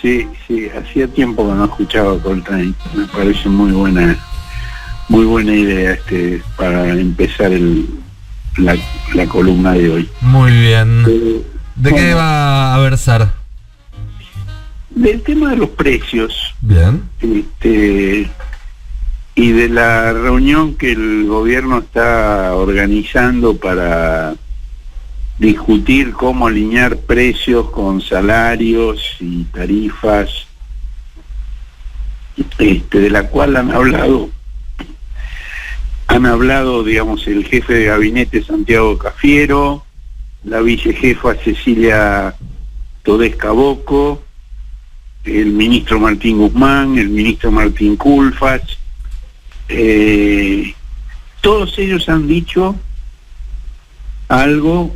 Sí, hacía tiempo que no escuchaba Coltrane. Me parece muy buena idea para empezar la columna de hoy. Muy bien. ¿De qué va a versar? Del tema de los precios. Bien. Y de la reunión que el gobierno está organizando para discutir cómo alinear precios con salarios y tarifas, de la cual han hablado, digamos, el jefe de gabinete Santiago Cafiero, la vicejefa Cecilia Todesca Bocco, el ministro Martín Guzmán, el ministro Martín Culfas. Todos ellos han dicho algo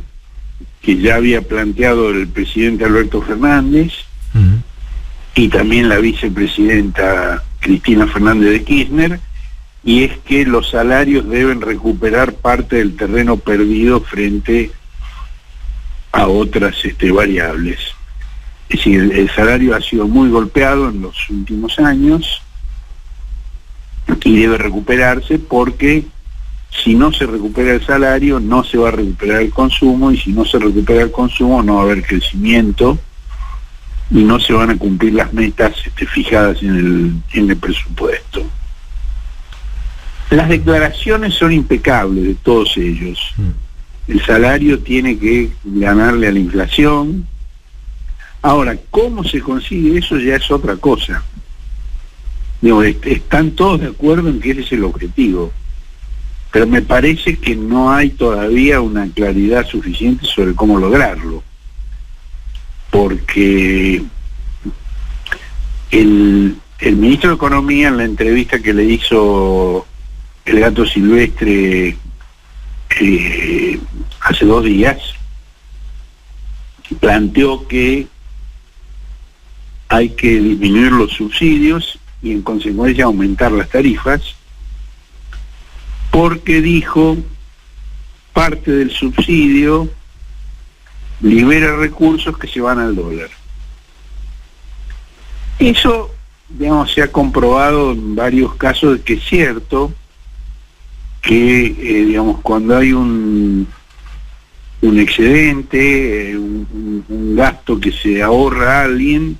que ya había planteado el presidente Alberto Fernández y también la vicepresidenta Cristina Fernández de Kirchner, y es que los salarios deben recuperar parte del terreno perdido frente a otras variables. Es decir, el salario ha sido muy golpeado en los últimos años y debe recuperarse, porque si no se recupera el salario no se va a recuperar el consumo, y si no se recupera el consumo no va a haber crecimiento y no se van a cumplir las metas fijadas en el presupuesto. Las declaraciones son impecables de todos ellos. El salario tiene que ganarle a la inflación. Ahora, ¿cómo se consigue eso? Ya es otra cosa. Digo, están todos de acuerdo en que ese es el objetivo, pero me parece que no hay todavía una claridad suficiente sobre cómo lograrlo, porque el ministro de Economía, en la entrevista que le hizo el Gato Silvestre hace 2 días, planteó que hay que disminuir los subsidios y en consecuencia aumentar las tarifas, porque dijo, parte del subsidio libera recursos que se van al dólar. Eso, digamos, se ha comprobado en varios casos de que es cierto que, digamos, cuando hay un excedente, un gasto que se ahorra a alguien,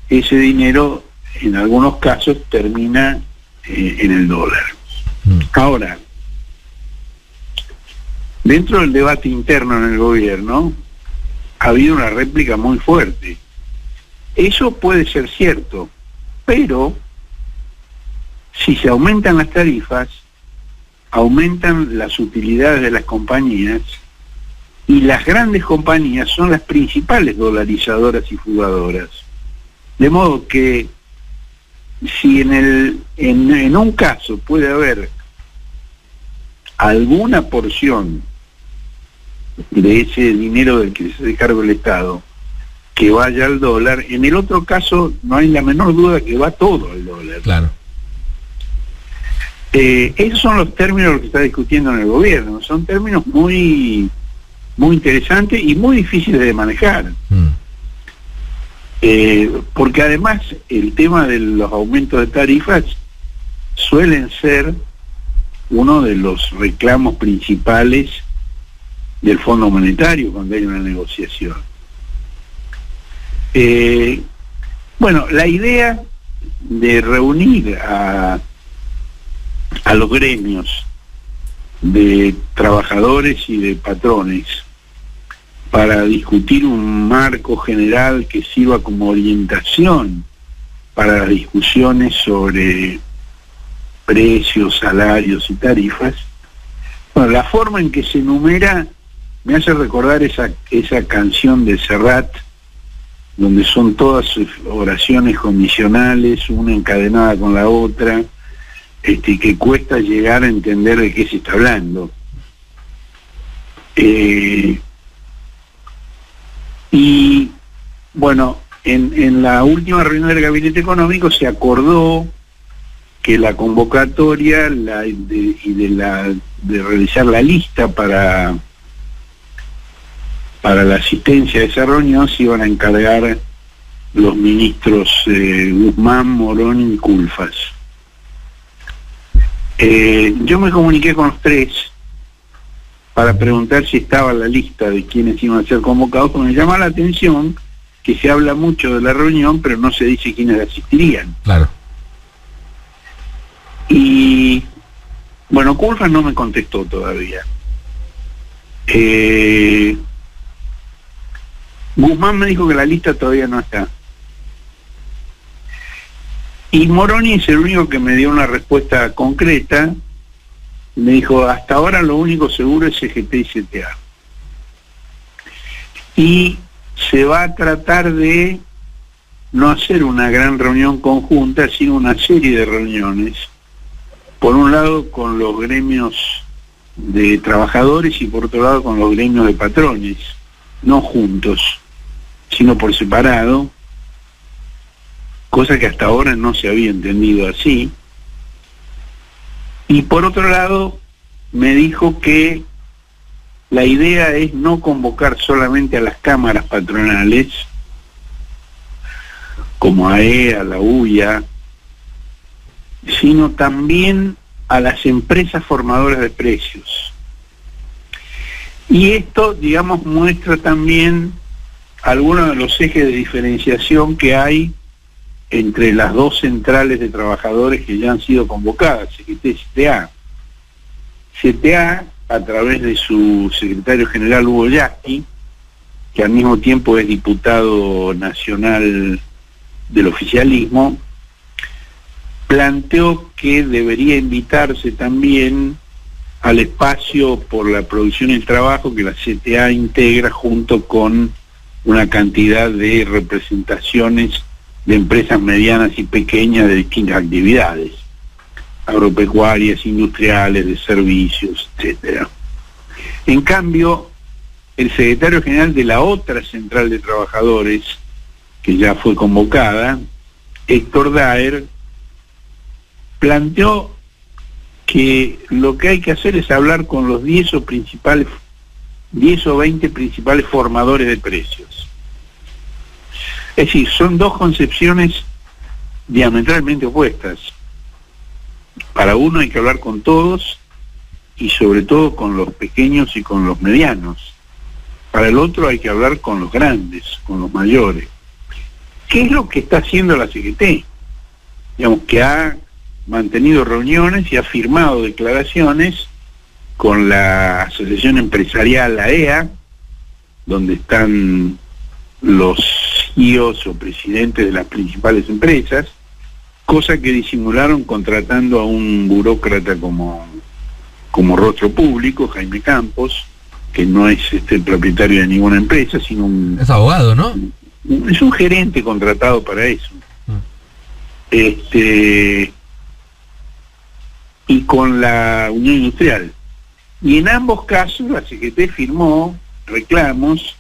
ese dinero en algunos casos termina en el dólar. Ahora, dentro del debate interno en el gobierno ha habido una réplica muy fuerte. Eso puede ser cierto, pero si se aumentan las tarifas, aumentan las utilidades de las compañías, y las grandes compañías son las principales dolarizadoras y fugadoras. De modo que si en un caso puede haber alguna porción de ese dinero del que se hace cargo el Estado que vaya al dólar, en el otro caso no hay la menor duda que va todo al dólar. Claro. Esos son los términos que está discutiendo en el gobierno. Son términos muy, muy interesantes y muy difíciles de manejar. Porque además el tema de los aumentos de tarifas suelen ser uno de los reclamos principales del Fondo Monetario cuando hay una negociación. Bueno, la idea de reunir a los gremios de trabajadores y de patrones para discutir un marco general que sirva como orientación para las discusiones sobre precios, salarios y tarifas. Bueno, la forma en que se enumera me hace recordar esa canción de Serrat, donde son todas oraciones condicionales, una encadenada con la otra, que cuesta llegar a entender de qué se está hablando. Y bueno, en la última reunión del Gabinete Económico se acordó que la convocatoria de realizar la lista para la asistencia a esa reunión se iban a encargar los ministros Guzmán, Morón y Culfas. Yo me comuniqué con los tres para preguntar si estaba en la lista de quienes iban a ser convocados, porque me llama la atención que se habla mucho de la reunión, pero no se dice quiénes asistirían. Claro. Y bueno, Culfas no me contestó todavía. Guzmán me dijo que la lista todavía no está. Y Moroni es el único que me dio una respuesta concreta. Me dijo, hasta ahora lo único seguro es CGT y CTA. Y se va a tratar de no hacer una gran reunión conjunta, sino una serie de reuniones. Por un lado con los gremios de trabajadores y por otro lado con los gremios de patrones, no juntos, sino por separado, cosa que hasta ahora no se había entendido así. Y por otro lado me dijo que la idea es no convocar solamente a las cámaras patronales, como AEA, la UIA, sino también a las empresas formadoras de precios. Y esto, digamos, muestra también algunos de los ejes de diferenciación que hay entre las dos centrales de trabajadores que ya han sido convocadas, CGT y CTA. CTA, a través de su secretario general Hugo Yasky, que al mismo tiempo es diputado nacional del oficialismo, planteó que debería invitarse también al espacio por la producción y el trabajo que la CTA integra junto con una cantidad de representaciones de empresas medianas y pequeñas de distintas actividades, agropecuarias, industriales, de servicios, etcétera. En cambio, el secretario general de la otra central de trabajadores, que ya fue convocada, Héctor Daer, planteó que lo que hay que hacer es hablar con los 10 o 20 principales formadores de precios. Es decir, son dos concepciones diametralmente opuestas. Para uno hay que hablar con todos y sobre todo con los pequeños y con los medianos. Para el otro hay que hablar con los grandes, con los mayores. ¿Qué es lo que está haciendo la CGT? Digamos que ha mantenido reuniones y ha firmado declaraciones con la Asociación Empresarial AEA, donde están los CEOs o presidentes de las principales empresas, cosa que disimularon contratando a un burócrata como rostro público, Jaime Campos, que no es el propietario de ninguna empresa, sino es abogado, ¿no? Es un gerente contratado para eso. Y con la Unión Industrial. Y en ambos casos la CGT firmó reclamos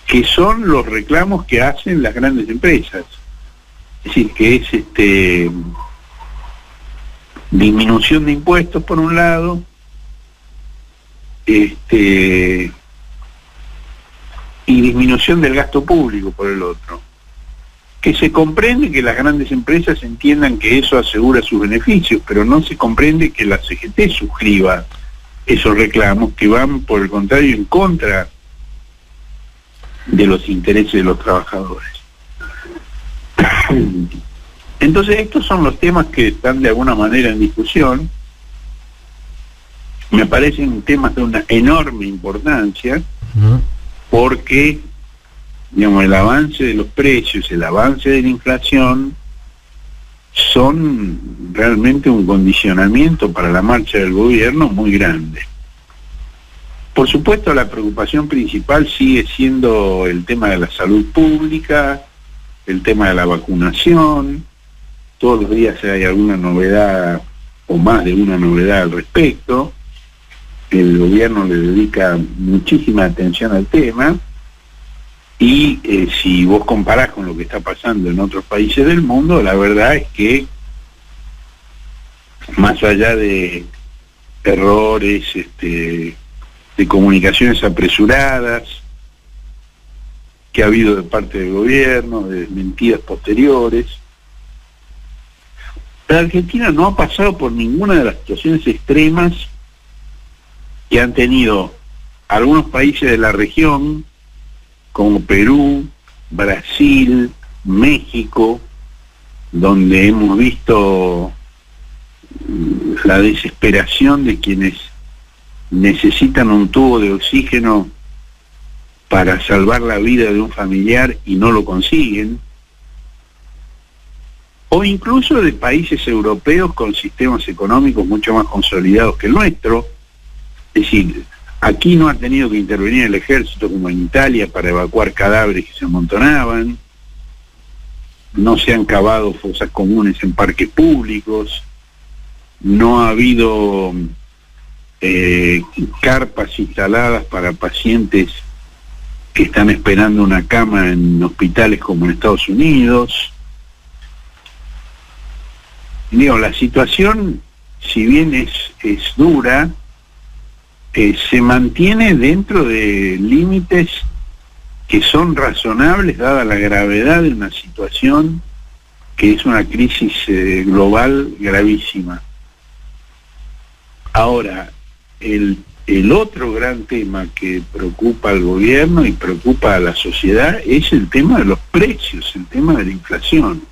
que son los reclamos que hacen las grandes empresas. Es decir, que es disminución de impuestos por un lado, y disminución del gasto público por el otro. Que se comprende que las grandes empresas entiendan que eso asegura sus beneficios, pero no se comprende que la CGT suscriba esos reclamos que van, por el contrario, en contra de los intereses de los trabajadores. Entonces estos son los temas que están de alguna manera en discusión. Me parecen temas de una enorme importancia, porque digamos, el avance de los precios, el avance de la inflación son realmente un condicionamiento para la marcha del gobierno muy grande. Por supuesto, la preocupación principal sigue siendo el tema de la salud pública, el tema de la vacunación. Todos los días hay alguna novedad o más de una novedad al respecto. El gobierno le dedica muchísima atención al tema. Y si vos comparás con lo que está pasando en otros países del mundo, la verdad es que más allá de errores, de comunicaciones apresuradas que ha habido de parte del gobierno, de mentiras posteriores. La Argentina no ha pasado por ninguna de las situaciones extremas que han tenido algunos países de la región, como Perú, Brasil, México, donde hemos visto la desesperación de quienes necesitan un tubo de oxígeno para salvar la vida de un familiar y no lo consiguen, o incluso de países europeos con sistemas económicos mucho más consolidados que el nuestro. Es decir, aquí no ha tenido que intervenir el ejército como en Italia para evacuar cadáveres que se amontonaban, no se han cavado fosas comunes en parques públicos, no ha habido carpas instaladas para pacientes que están esperando una cama en hospitales como en Estados Unidos. Digo, la situación, si bien es dura, se mantiene dentro de límites que son razonables dada la gravedad de una situación que es una crisis global gravísima. Ahora, el otro gran tema que preocupa al gobierno y preocupa a la sociedad es el tema de los precios, el tema de la inflación.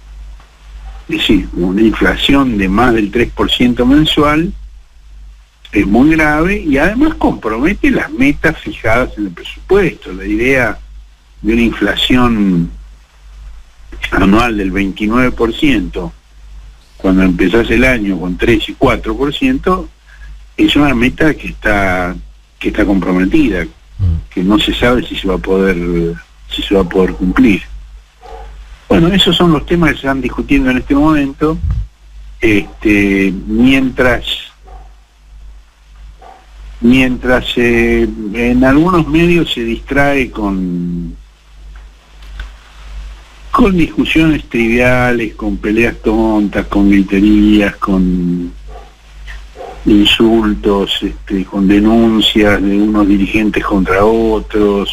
Es decir, una inflación de más del 3% mensual es muy grave y además compromete las metas fijadas en el presupuesto. La idea de una inflación anual del 29%, cuando empezás el año con 3 y 4%, es una meta que está comprometida, que no se sabe si se va a poder cumplir. Bueno, esos son los temas que se están discutiendo en este momento. Mientras en algunos medios se distrae con discusiones triviales, con peleas tontas, con griterías, con insultos, con denuncias de unos dirigentes contra otros,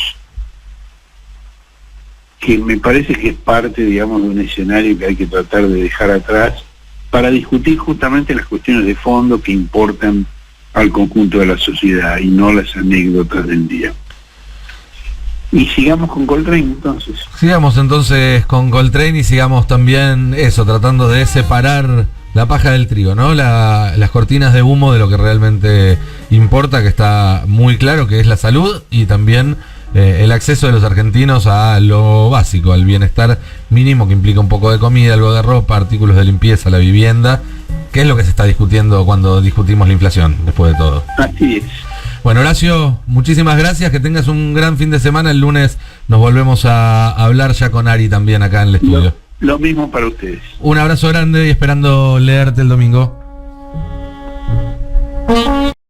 que me parece que es parte, digamos, de un escenario que hay que tratar de dejar atrás para discutir justamente las cuestiones de fondo que importan al conjunto de la sociedad y no las anécdotas del día. Y sigamos con Coltrane entonces. Sigamos entonces con Coltrane y sigamos también eso, tratando de separar la paja del trigo, ¿no? Las cortinas de humo de lo que realmente importa, que está muy claro que es la salud y también el acceso de los argentinos a lo básico, al bienestar mínimo, que implica un poco de comida, algo de ropa, artículos de limpieza, la vivienda, que es lo que se está discutiendo cuando discutimos la inflación, después de todo. Así es. Bueno, Horacio, muchísimas gracias, que tengas un gran fin de semana. El lunes nos volvemos a hablar ya con Ari también acá en el estudio. Lo mismo para ustedes. Un abrazo grande y esperando leerte el domingo.